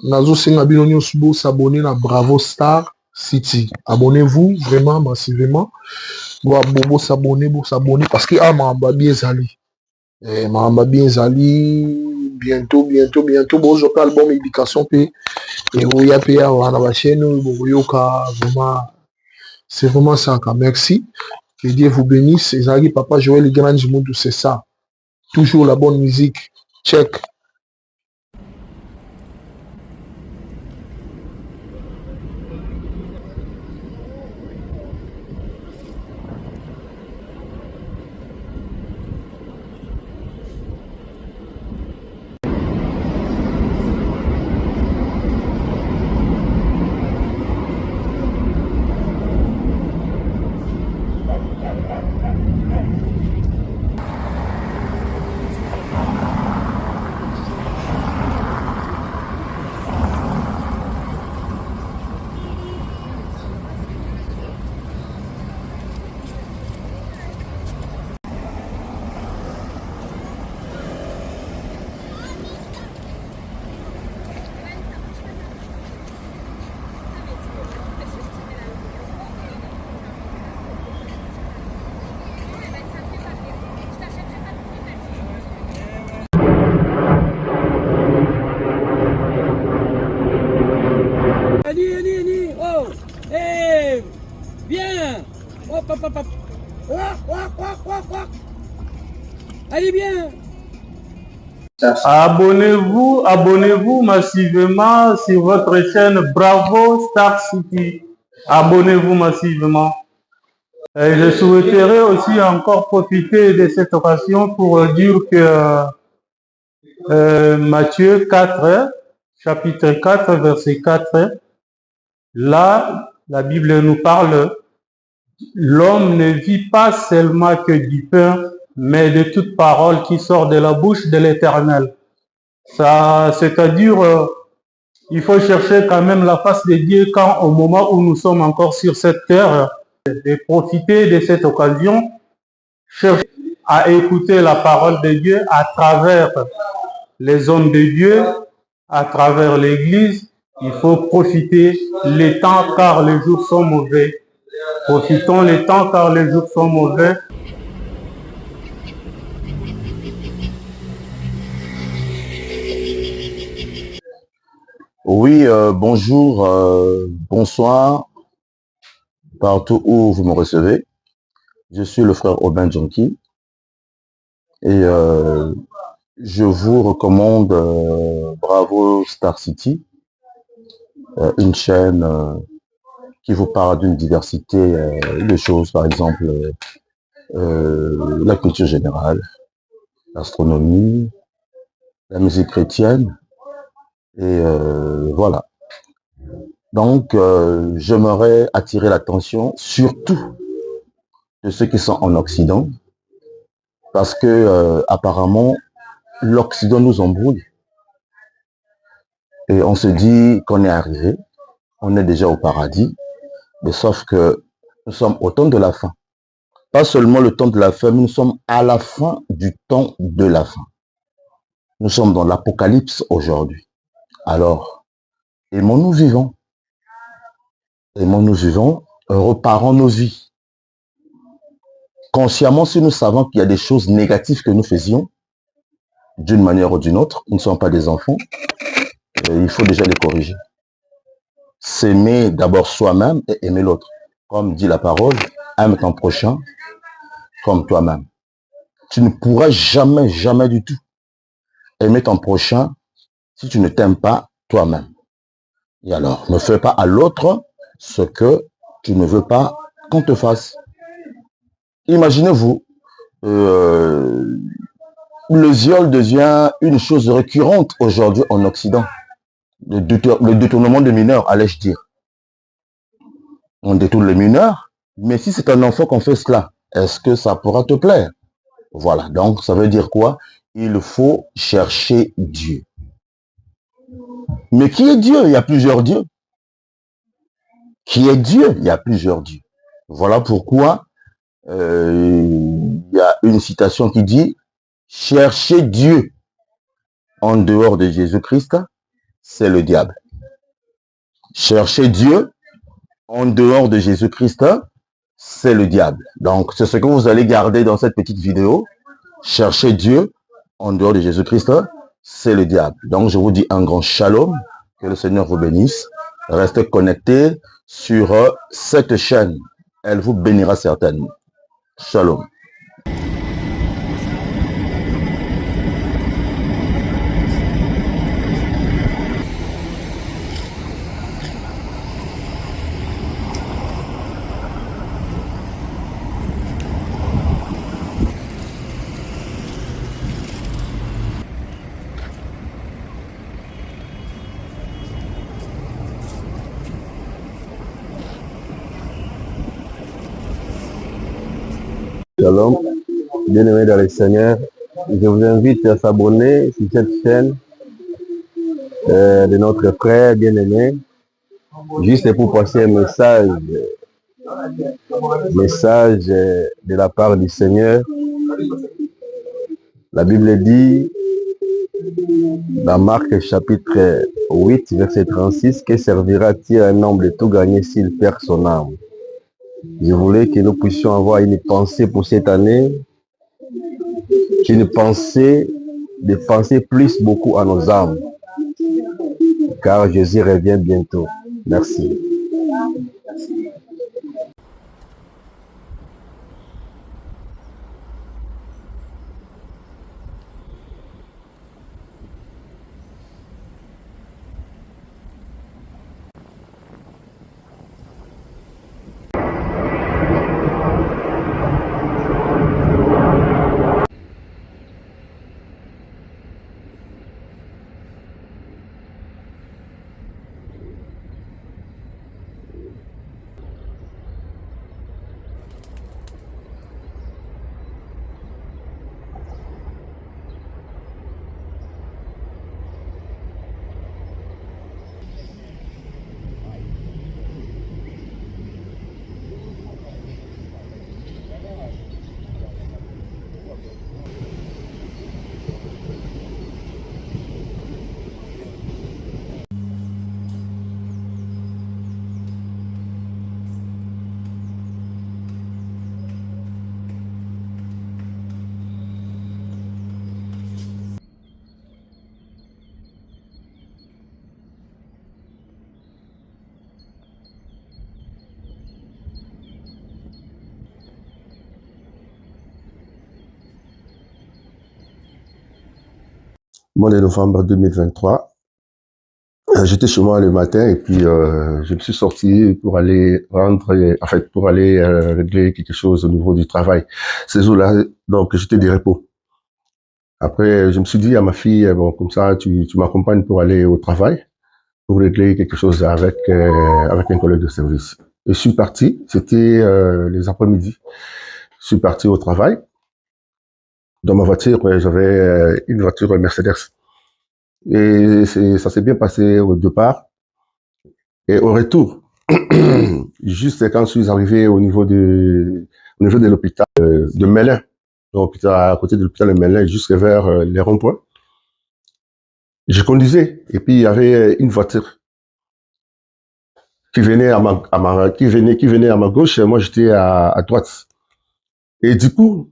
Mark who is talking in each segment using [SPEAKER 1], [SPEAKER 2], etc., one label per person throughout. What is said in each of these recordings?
[SPEAKER 1] Nazo Senga Bilonio Subo s'abonner à Bravo Star City. Abonnez-vous vraiment massivement. Bobo s'abonner parce que Mamba bien Zali. Mamba bien Zali. Bientôt. Bon, je parle album éducation P. Et Oya P. On a la chaîne. Vraiment. C'est vraiment ça. Merci. Que Dieu vous bénisse. Zali, Papa Joël, les grands du monde, c'est ça. Toujours la bonne musique. Check.
[SPEAKER 2] Oh, hey, viens. Hop, hop, hop, hop. Allez, bien.
[SPEAKER 3] Abonnez-vous massivement sur votre chaîne Bravo Star City. Abonnez-vous massivement. Et je souhaiterais aussi encore profiter de cette occasion pour dire que Matthieu 4, chapitre 4, verset 4, là, la Bible nous parle, l'homme ne vit pas seulement que du pain, mais de toute parole qui sort de la bouche de l'Éternel. Ça, c'est-à-dire, il faut chercher quand même la face de Dieu quand au moment où nous sommes encore sur cette terre, et profiter de cette occasion, chercher à écouter la parole de Dieu à travers les hommes de Dieu, à travers l'Église. Il faut profiter les temps car les jours sont mauvais. Profitons les temps car les jours sont mauvais.
[SPEAKER 4] Oui, bonjour, bonsoir, partout où vous me recevez. Je suis le frère Aubin Junkie et je vous recommande Bravo Star City, une chaîne qui vous parle d'une diversité de choses, par exemple la culture générale, l'astronomie, la musique chrétienne, et voilà. Donc, j'aimerais attirer l'attention surtout de ceux qui sont en Occident, parce que apparemment, l'Occident nous embrouille. Et on se dit qu'on est arrivé, on est déjà au paradis, mais sauf que nous sommes au temps de la fin. Pas seulement le temps de la fin, mais nous sommes à la fin du temps de la fin. Nous sommes dans l'apocalypse aujourd'hui. Alors, aimons-nous vivants. Aimons-nous vivants, reparons nos vies. Consciemment, si nous savons qu'il y a des choses négatives que nous faisions, d'une manière ou d'une autre, nous ne sommes pas des enfants, il faut déjà les corriger. S'aimer d'abord soi-même et aimer l'autre. Comme dit la parole, aime ton prochain comme toi-même. Tu ne pourras jamais, jamais du tout aimer ton prochain si tu ne t'aimes pas toi-même. Et alors, ne fais pas à l'autre ce que tu ne veux pas qu'on te fasse. Imaginez-vous, le viol devient une chose récurrente aujourd'hui en Occident. Le détournement de mineurs, allais-je dire. On détourne les mineurs, mais si c'est un enfant qu'on fait cela, est-ce que ça pourra te plaire? Voilà, donc ça veut dire quoi? Il faut chercher Dieu. Mais qui est Dieu? Il y a plusieurs dieux. Qui est Dieu? Il y a plusieurs dieux. Voilà pourquoi il y a une citation qui dit « Chercher Dieu en dehors de Jésus-Christ, c'est le diable. » Chercher Dieu en dehors de Jésus-Christ, c'est le diable. Donc, c'est ce que vous allez garder dans cette petite vidéo. Chercher Dieu en dehors de Jésus-Christ, c'est le diable. Donc, je vous dis un grand shalom. Que le Seigneur vous bénisse. Restez connectés sur cette chaîne. Elle vous bénira certainement. Shalom. Shalom, bien-aimés dans le Seigneur, je vous invite à s'abonner sur cette chaîne de notre frère bien-aimé, juste pour passer un message de la part du Seigneur. La Bible dit, dans Marc chapitre 8, verset 36, « Que servira-t-il à un homme de tout gagner s'il perd son âme ?» Je voulais que nous puissions avoir une pensée pour cette année, une pensée de penser plus beaucoup à nos âmes, car Jésus revient bientôt. Merci. Mois de novembre 2023, j'étais chez moi le matin et puis je me suis sorti pour aller régler quelque chose au niveau du travail. Ces jours-là, donc j'étais de repos. Après, je me suis dit à ma fille, bon, comme ça, tu m'accompagnes pour aller au travail, pour régler quelque chose avec un collègue de service. Et je suis parti, c'était les après-midi. Je suis parti au travail. Dans ma voiture, j'avais une voiture Mercedes. Et ça s'est bien passé au départ. Et au retour, juste quand je suis arrivé au niveau de l'hôpital de Melun, à côté de l'hôpital de Melun, jusque vers les ronds-points, je conduisais. Et puis il y avait une voiture qui venait à ma gauche, et moi j'étais à droite. Et du coup,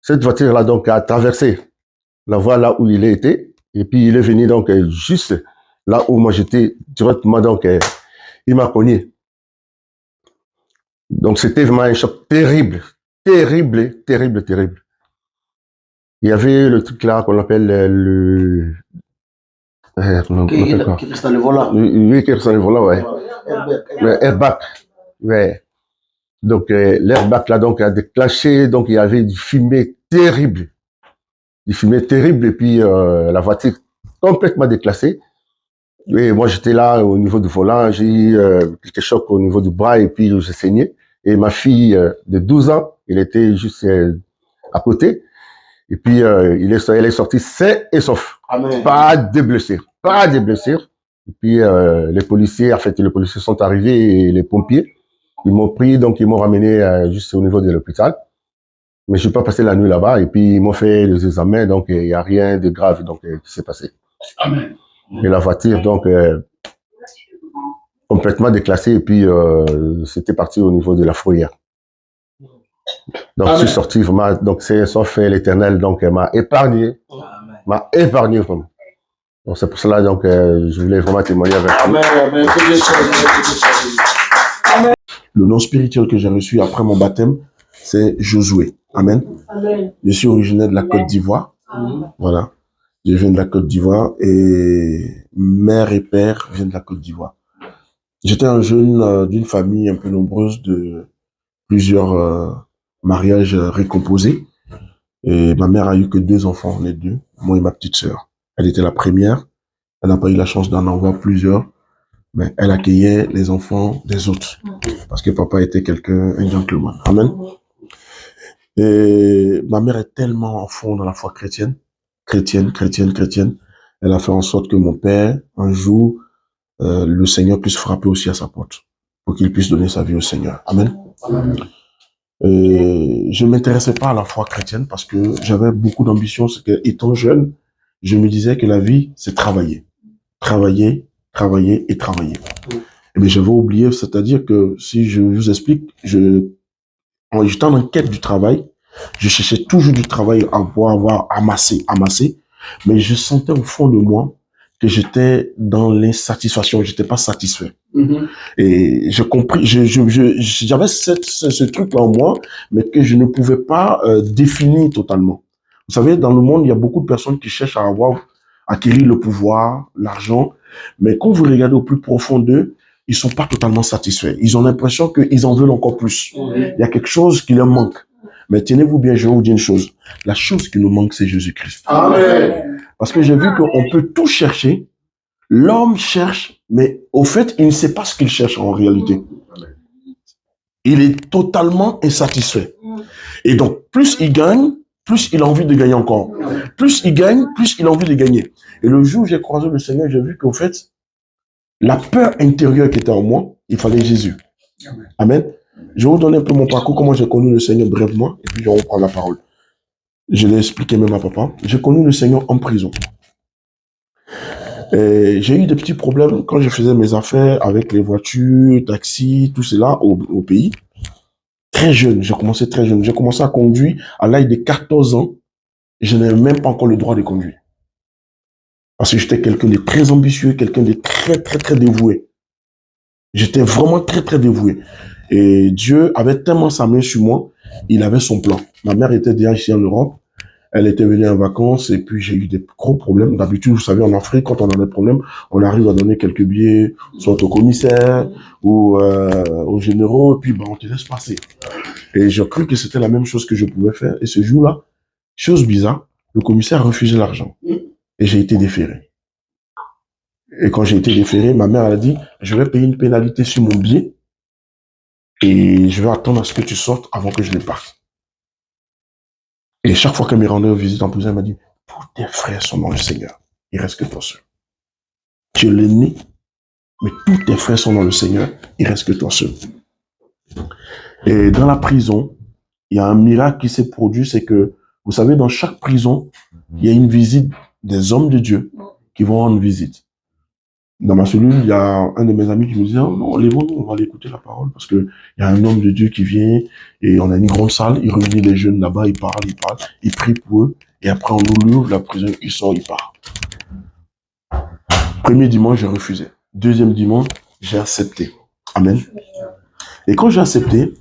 [SPEAKER 4] cette voiture-là donc a traversé la voie là où il était, et puis il est venu donc juste là où moi j'étais directement, donc il m'a cogné. Donc c'était vraiment un choc terrible, terrible, terrible, terrible. Il y avait le truc là qu'on appelle le
[SPEAKER 5] qui reste dans le volant.
[SPEAKER 4] Oui, qui reste dans le volant, ouais. Le airbag. Ouais. Donc l'airbag là donc a déclenché, donc il y avait du fumée terrible. Du fumée terrible, et puis la voiture complètement déclassée. Et moi j'étais là au niveau du volant, j'ai eu quelques chocs au niveau du bras et puis j'ai saigné. Et ma fille de 12 ans, elle était juste à côté. Et puis elle est sortie sain et sauf.
[SPEAKER 5] Amen.
[SPEAKER 4] Pas de blessures. Pas de blessures. Et puis les policiers sont arrivés, et les pompiers, ils m'ont pris, donc ils m'ont ramené juste au niveau de l'hôpital.
[SPEAKER 5] Mais je n'ai pas passé la nuit là-bas et puis ils m'ont fait les examens, donc il n'y a rien de grave donc, qui s'est passé.
[SPEAKER 6] Amen.
[SPEAKER 5] Et la voiture, donc, complètement déclassée et puis c'était parti au niveau de la fourrière. Donc,
[SPEAKER 6] Amen.
[SPEAKER 5] je suis sorti vraiment, donc c'est son fait l'éternel, donc m'a épargné vraiment. Donc, c'est pour cela, donc, je voulais vraiment témoigner avec vous.
[SPEAKER 6] Amen. Amen. Que Dieu soit béni, que Dieu soit béni. Amen.
[SPEAKER 7] Le nom spirituel que j'ai reçu après mon baptême, c'est Josué. Amen.
[SPEAKER 8] Amen.
[SPEAKER 7] Je suis originaire de la Côte d'Ivoire. Voilà. Je viens de la Côte d'Ivoire et mère et père viennent de la Côte d'Ivoire. J'étais un jeune d'une famille un peu nombreuse de plusieurs mariages récomposés. Et ma mère a eu que 2 enfants, les 2, moi et ma petite sœur. Elle était la première. Elle n'a pas eu la chance d'en avoir plusieurs. Mais elle accueillait les enfants des autres. Parce que papa était un gentleman. Amen. Et ma mère est tellement en fond dans la foi chrétienne. Chrétienne. Elle a fait en sorte que mon père, un jour, le Seigneur puisse frapper aussi à sa porte. Pour qu'il puisse donner sa vie au Seigneur. Amen. Je ne m'intéressais pas à la foi chrétienne parce que j'avais beaucoup d'ambition. C'est que, étant jeune, je me disais que la vie, c'est travailler. Travailler. Mais j'avais oublié, c'est-à-dire que si je vous explique, j'étais en quête du travail, je cherchais toujours du travail à avoir amassé, mais je sentais au fond de moi que j'étais dans l'insatisfaction, j'étais pas satisfait. Et j'ai compris, j'avais ce truc-là en moi, mais que je ne pouvais pas définir totalement. Vous savez, dans le monde, il y a beaucoup de personnes qui cherchent à acquérir le pouvoir, l'argent, mais quand vous regardez au plus profond d'eux, ils sont pas totalement satisfaits. Ils ont l'impression qu'ils en veulent encore plus. Il y a quelque chose qui leur manque. Mais tenez-vous bien, je vais vous dire une chose. La chose qui nous manque, c'est Jésus-Christ.
[SPEAKER 6] Amen.
[SPEAKER 7] Parce que j'ai vu qu'on peut tout chercher. L'homme cherche, mais au fait, il ne sait pas ce qu'il cherche en réalité. Il est totalement insatisfait. Et donc, plus il gagne, plus il a envie de gagner encore. Plus il gagne, plus il a envie de gagner. Et le jour où j'ai croisé le Seigneur, j'ai vu qu'au fait, la peur intérieure qui était en moi, il fallait Jésus. Amen. Je vais vous donner un peu mon parcours, comment j'ai connu le Seigneur brièvement, et puis je vais reprendre la parole. Je l'ai expliqué même à papa. J'ai connu le Seigneur en prison. J'ai eu des petits problèmes quand je faisais mes affaires avec les voitures, taxis, tout cela au pays. Très jeune, j'ai commencé très jeune. J'ai commencé à conduire à l'âge de 14 ans. Je n'avais même pas encore le droit de conduire. Parce que j'étais quelqu'un de très ambitieux, quelqu'un de très dévoué. J'étais vraiment très dévoué. Et Dieu avait tellement sa main sur moi, il avait son plan. Ma mère était déjà ici en Europe. Elle était venue en vacances et puis j'ai eu des gros problèmes. D'habitude, vous savez, en Afrique, quand on a des problèmes, on arrive à donner quelques billets, soit au commissaire ou aux généraux, et puis on te laisse passer. Et j'ai cru que c'était la même chose que je pouvais faire. Et ce jour-là, chose bizarre, le commissaire a refusé l'argent. Et j'ai été déféré. Et quand j'ai été déféré, ma mère elle a dit, je vais payer une pénalité sur mon billet et je vais attendre à ce que tu sortes avant que je le parte. Et chaque fois qu'elle me rendait visite en prison, elle m'a dit, tous tes frères sont dans le Seigneur. Il reste que toi seul. Tu es l'aîné, mais tous tes frères sont dans le Seigneur. Il reste que toi seul. Et dans la prison, il y a un miracle qui s'est produit, c'est que, vous savez, dans chaque prison, il y a une visite des hommes de Dieu qui vont rendre visite. Dans ma cellule, il y a un de mes amis qui me disait, oh non, lèvons-nous, on va aller écouter la parole, parce que il y a un homme de Dieu qui vient, et on a une grande salle, il réunit les jeunes là-bas, il parle, il prie pour eux, et après on nous ouvre la prison, il sort, il part. Premier dimanche, j'ai refusé. Deuxième dimanche, j'ai accepté. Amen. Et quand j'ai accepté,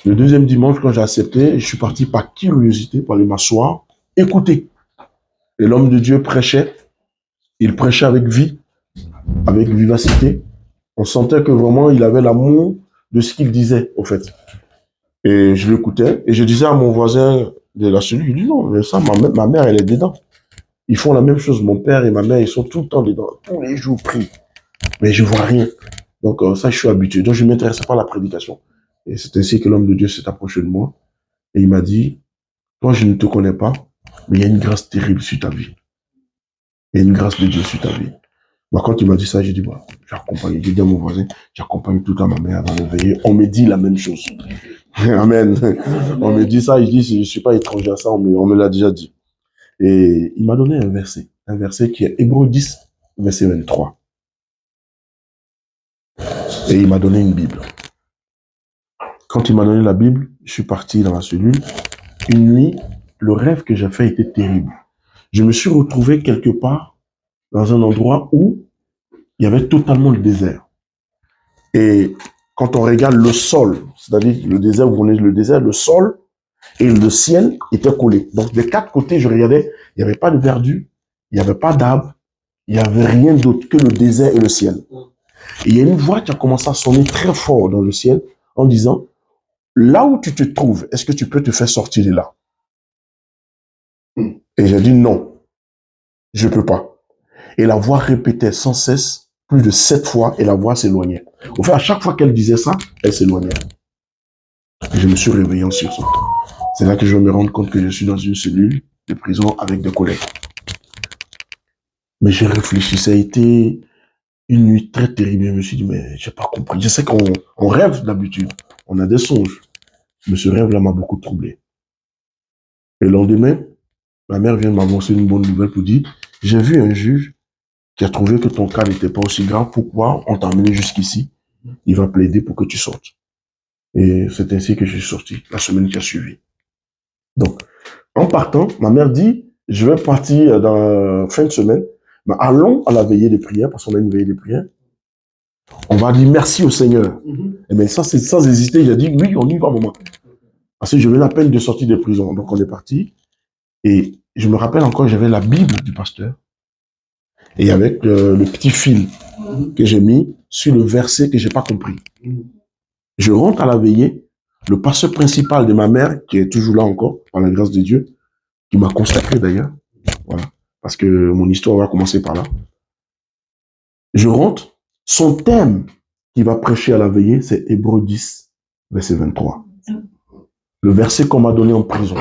[SPEAKER 7] le deuxième dimanche, quand j'ai accepté, je suis parti par curiosité, pour aller m'asseoir, écouter. Et l'homme de Dieu prêchait, il prêchait avec vie, avec vivacité. On sentait que vraiment, il avait l'amour de ce qu'il disait, au fait. Et je l'écoutais, et je disais à mon voisin de la cellule, il dit non, mais ça, ma mère, elle est dedans. Ils font la même chose, mon père et ma mère, ils sont tout le temps dedans, tous les jours pris. Mais je vois rien. Donc ça, je suis habitué. Donc je ne m'intéressais pas à la prédication. Et c'est ainsi que l'homme de Dieu s'est approché de moi, et il m'a dit, toi, je ne te connais pas, mais il y a une grâce terrible sur ta vie. Il y a une grâce de Dieu sur ta vie. Bah, quand il m'a dit ça, j'ai dit, j'accompagne. J'ai dit à mon voisin, j'accompagne tout le temps ma mère dans le veillée. On me dit la même chose. Amen. On me dit ça, je dis, je ne suis pas étranger à ça, on me l'a déjà dit. Et il m'a donné un verset qui est Hébreux 10, verset 23. Et il m'a donné une Bible. Quand il m'a donné la Bible, je suis parti dans la cellule. Une nuit, le rêve que j'ai fait était terrible. Je me suis retrouvé quelque part dans un endroit où il y avait totalement le désert. Et quand on regarde le sol, c'est-à-dire le désert, vous voyez le désert, le sol et le ciel étaient collés. Donc des quatre côtés, je regardais, il n'y avait pas de verdure, il n'y avait pas d'arbres, il n'y avait rien d'autre que le désert et le ciel. Et il y a une voix qui a commencé à sonner très fort dans le ciel en disant, là où tu te trouves, est-ce que tu peux te faire sortir de là? Et j'ai dit non, je ne peux pas. Et la voix répétait sans cesse, plus de 7 fois, et la voix s'éloignait. Au fait, à chaque fois qu'elle disait ça, elle s'éloignait. Et je me suis réveillé en sursaut. C'est là que je me rends compte que je suis dans une cellule de prison avec des collègues. Mais j'ai réfléchi, ça a été une nuit très terrible. Je me suis dit, mais j'ai pas compris. Je sais qu'on rêve d'habitude, on a des songes. Mais ce rêve-là m'a beaucoup troublé. Et le lendemain, ma mère vient m'annoncer une bonne nouvelle pour dire, j'ai vu un juge qui a trouvé que ton cas n'était pas aussi grave. Pourquoi on t'a amené jusqu'ici? Il va plaider pour que tu sortes. Et c'est ainsi que je suis sorti la semaine qui a suivi. Donc, en partant, ma mère dit, je vais partir dans la fin de semaine, mais allons à la veillée des prières, parce qu'on a une veillée des prières. On va dire merci au Seigneur. Et bien, ça, c'est sans hésiter, j'ai dit, oui, on y va, maman. Parce que je venais à peine de sortir de prison. Donc, on est parti. Et je me rappelle encore, j'avais la Bible du pasteur. Et avec le petit fil que j'ai mis sur le verset que j'ai pas compris. Je rentre à la veillée. Le pasteur principal de ma mère, qui est toujours là encore, par la grâce de Dieu, qui m'a consacré d'ailleurs. Voilà. Parce que mon histoire va commencer par là. Je rentre. Son thème qu'il va prêcher à la veillée, c'est Hébreux 10, verset 23. Le verset qu'on m'a donné en prison.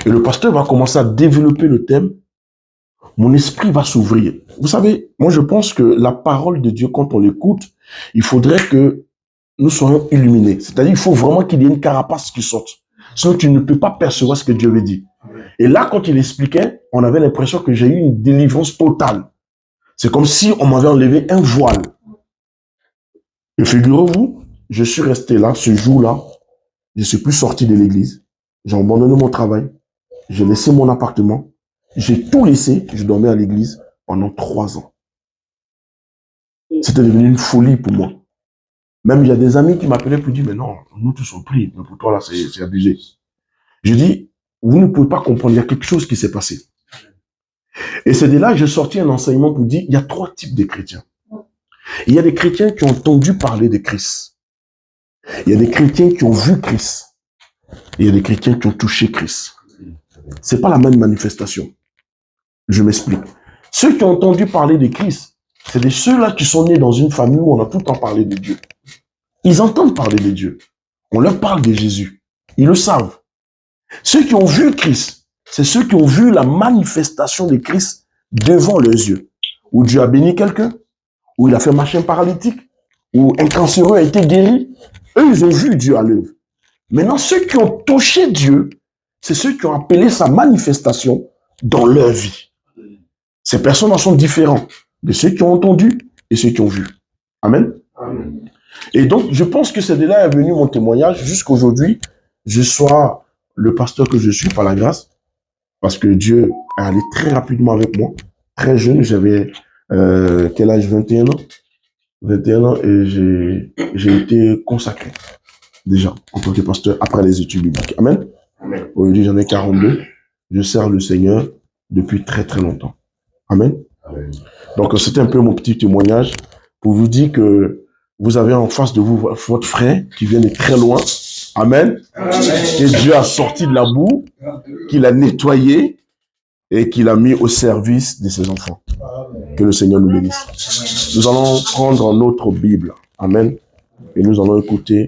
[SPEAKER 7] Et le pasteur va commencer à développer le thème. Mon esprit va s'ouvrir. Vous savez, moi je pense que la parole de Dieu, quand on l'écoute, il faudrait que nous soyons illuminés. C'est-à-dire, il faut vraiment qu'il y ait une carapace qui sorte. Sinon, tu ne peux pas percevoir ce que Dieu veut dire. Et là, quand il expliquait, on avait l'impression que j'ai eu une délivrance totale. C'est comme si on m'avait enlevé un voile. Et figurez-vous, je suis resté là, ce jour-là, je ne suis plus sorti de l'église. J'ai abandonné mon travail. J'ai laissé mon appartement. J'ai tout laissé. Je dormais à l'église pendant 3 ans. C'était devenu une folie pour moi. Même il y a des amis qui m'appelaient pour dire, mais non, nous tous on prie, mais pour toi là, c'est abusé. Je dis, vous ne pouvez pas comprendre, il y a quelque chose qui s'est passé. Et c'est de là que j'ai sorti un enseignement pour dire, il y a 3 types de chrétiens. Il y a des chrétiens qui ont entendu parler de Christ. Il y a des chrétiens qui ont vu Christ. Et il y a des chrétiens qui ont touché Christ. C'est pas la même manifestation. Je m'explique. Ceux qui ont entendu parler de Christ, c'est de ceux-là qui sont nés dans une famille où on a tout le temps parlé de Dieu. Ils entendent parler de Dieu. On leur parle de Jésus. Ils le savent. Ceux qui ont vu Christ, c'est ceux qui ont vu la manifestation de Christ devant leurs yeux. Où Dieu a béni quelqu'un, où il a fait marcher un paralytique, où un cancéreux a été guéri. Eux, ils ont vu Dieu à l'œuvre. Maintenant, ceux qui ont touché Dieu, c'est ceux qui ont appelé sa manifestation dans leur vie. Ces personnes en sont différentes de ceux qui ont entendu et ceux qui ont vu. Amen. Amen. Et donc, je pense que c'est de là est venu mon témoignage jusqu'aujourd'hui. Je sois le pasteur que je suis par la grâce, parce que Dieu est allé très rapidement avec moi. Très jeune, j'avais quel âge? 21 ans. 21 ans et j'ai été consacré déjà en tant que pasteur après les études bibliques. Amen. Amen. Aujourd'hui, j'en ai 42. Je sers le Seigneur depuis très très longtemps. Amen. Amen. Donc, c'était un peu mon petit témoignage pour vous dire que vous avez en face de vous votre frère qui vient de très loin. Amen. Amen. Que Dieu a sorti de la boue, qu'il a nettoyé et qu'il a mis au service de ses enfants. Amen. Que le Seigneur nous bénisse. Nous allons prendre notre Bible. Amen. Et nous allons écouter